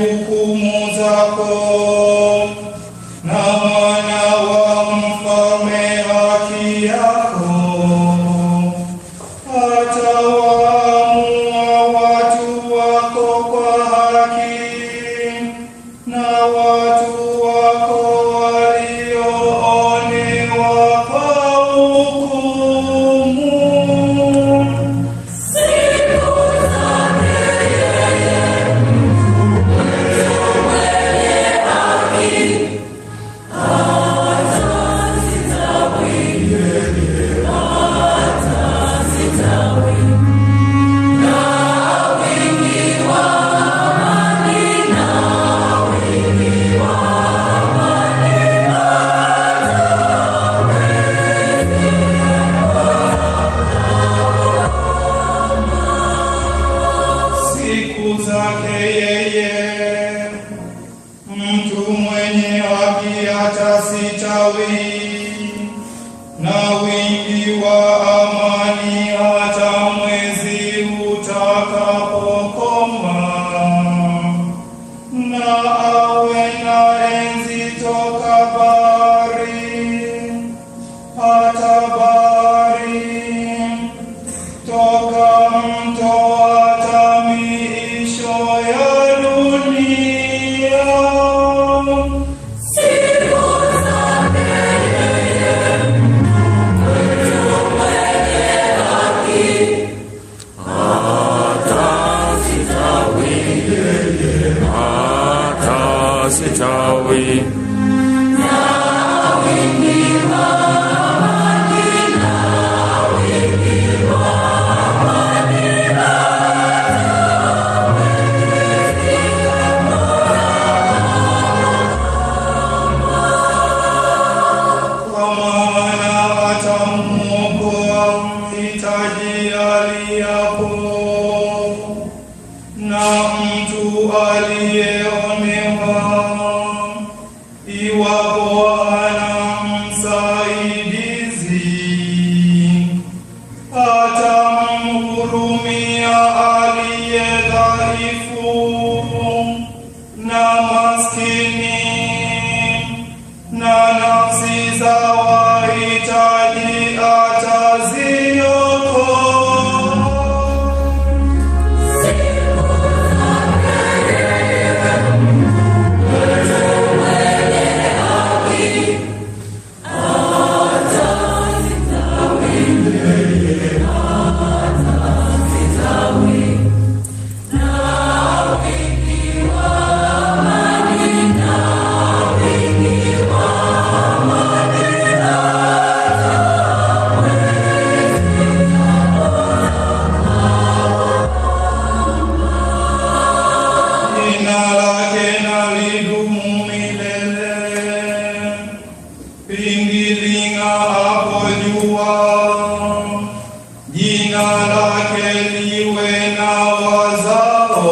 hukumu zako, na mwana wa mfalme haki yako. Atawaamua watu wako kwa haki, na watu wako walioonewa kwa hukumu. Siku zake yeye mtu mwenye haki hatasitawi, na wingi wa amani hata mwezi utakapokoma. Na awe na enzi toka bahari hata bahari, toka mto hata miisho ya dunia. Sitawi Kwa maana atamwokoa mhitaji aliyapo, na mtu aliyeonewa, iwapo hana msaidizi. Atamhurumia aliye dhaifu na maskini, na nafsi za wahitaji ataziokoa. Jina lake na lidumu milele, pindi ling'aapo jua. Jina lake liwe na wazao